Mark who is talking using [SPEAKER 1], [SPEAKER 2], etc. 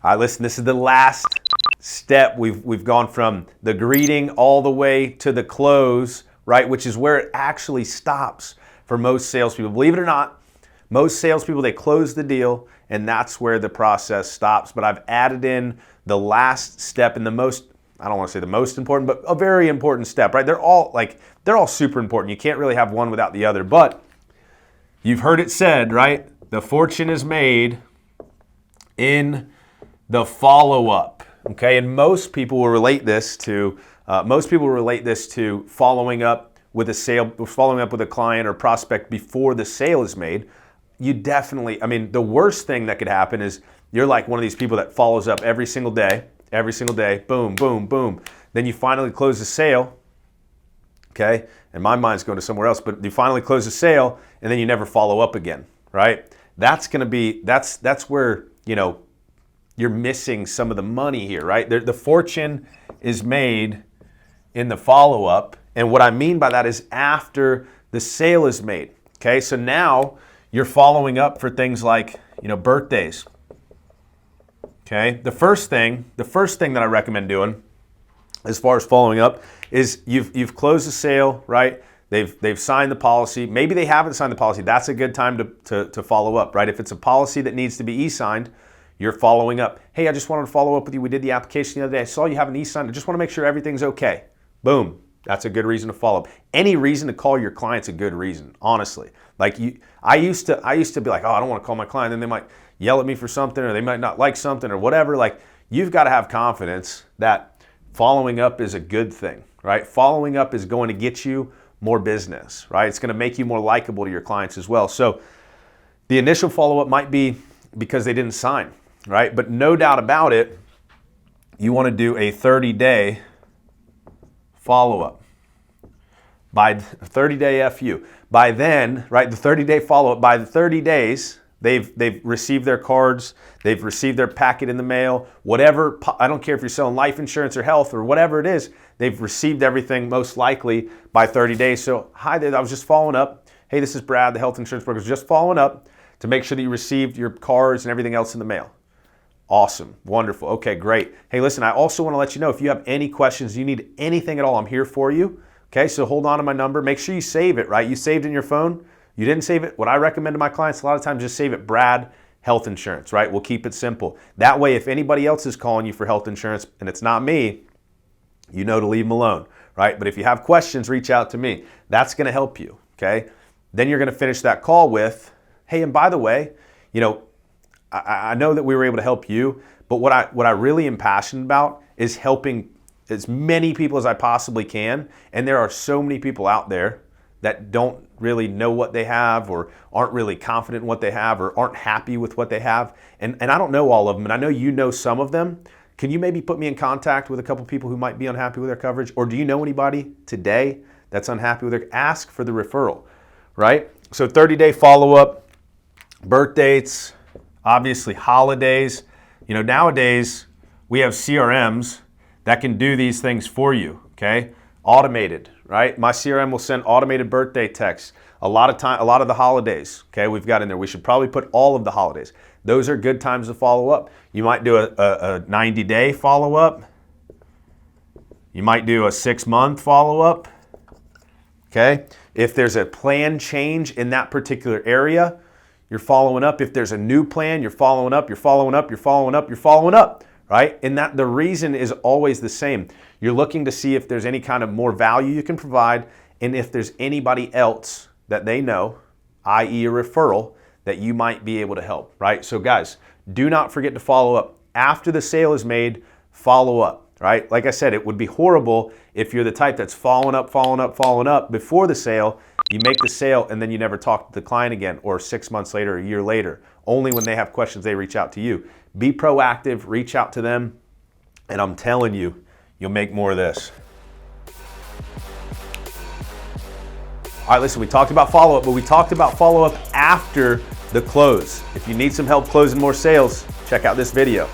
[SPEAKER 1] All right, listen, this is the last step. We've gone from the greeting all the way to the close, right? Which is where it actually stops for most salespeople. Believe it or not, most salespeople, they close the deal and that's where the process stops. But I've added in the last step and the most, I don't want to say the most important, but a very important step, right? They're all super important. You can't really have one without the other, but you've heard it said, right? The fortune is made in the follow-up, okay? And most people will relate this to following up with a sale, following up with a client or prospect before the sale is made. You definitely, I mean, the worst thing that could happen is you're like one of these people that follows up every single day, boom, boom, boom. Then you finally close the sale, okay? And my mind's going to somewhere else, but you finally close the sale and then you never follow up again, right? That's gonna be, that's where, you know, you're missing some of the money here, right? The fortune is made in the follow-up. And what I mean by that is after the sale is made, okay? So now you're following up for things like, you know, birthdays, okay? The first thing that I recommend doing as far as following up is you've closed the sale, right? They've signed the policy. Maybe they haven't signed the policy. That's a good time to follow up, right? If it's a policy that needs to be e-signed, you're following up. Hey, I just wanted to follow up with you. We did the application the other day. I saw you have an e-sign. I just want to make sure everything's okay. Boom. That's a good reason to follow up. Any reason to call your client's a good reason, honestly. Like I used to be like, oh, I don't want to call my client. Then they might yell at me for something or they might not like something or whatever. Like you've got to have confidence that following up is a good thing, right? Following up is going to get you more business, right? It's going to make you more likable to your clients as well. So the initial follow-up might be because they didn't sign, right? But no doubt about it, you want to do a 30-day follow-up. By 30-day FU. By then, right, the 30-day follow-up, by the 30 days, they've received their cards, they've received their packet in the mail, whatever, I don't care if you're selling life insurance or health or whatever it is, they've received everything most likely by 30 days. So, hi there, I was just following up. Hey, this is Brad, the health insurance broker, just following up to make sure that you received your cards and everything else in the mail. Awesome, wonderful, okay, great. Hey, listen, I also want to let you know if you have any questions, you need anything at all, I'm here for you. Okay, so hold on to my number. Make sure you save it, right? You saved in your phone. You didn't save it. What I recommend to my clients a lot of times, just save it Brad Health Insurance, right? We'll keep it simple. That way, if anybody else is calling you for health insurance and it's not me, you know to leave them alone, right? But if you have questions, reach out to me. That's going to help you, okay? Then you're going to finish that call with, hey, and by the way, you know, I know that we were able to help you, but what I really am passionate about is helping as many people as I possibly can. And there are so many people out there that don't really know what they have or aren't really confident in what they have or aren't happy with what they have. And I don't know all of them, and I know you know some of them. Can you maybe put me in contact with a couple people who might be unhappy with their coverage? Or do you know anybody today that's unhappy with their, ask for the referral, right? So 30-day follow-up, birth dates, obviously holidays. You know, nowadays we have CRMs that can do these things for you, okay? Automated, right? My CRM will send automated birthday texts. A lot of the holidays, okay, we've got in there. We should probably put all of the holidays. Those are good times to follow up. You might do a 90-day follow-up. You might do a 6-month follow-up, okay? If there's a plan change in that particular area, you're following up. If there's a new plan, you're following up, you're following up, you're following up, you're following up. Right? And that the reason is always the same. You're looking to see if there's any kind of more value you can provide and if there's anybody else that they know, i.e. a referral, that you might be able to help, right? So guys, do not forget to follow up. After the sale is made, follow up, right? Like I said, it would be horrible if you're the type that's following up before the sale, you make the sale and then you never talk to the client again, or 6 months later, a year later. Only when they have questions, they reach out to you. Be proactive, reach out to them, and I'm telling you, you'll make more of this. All right, listen, we talked about follow-up, but we talked about follow-up after the close. If you need some help closing more sales, check out this video.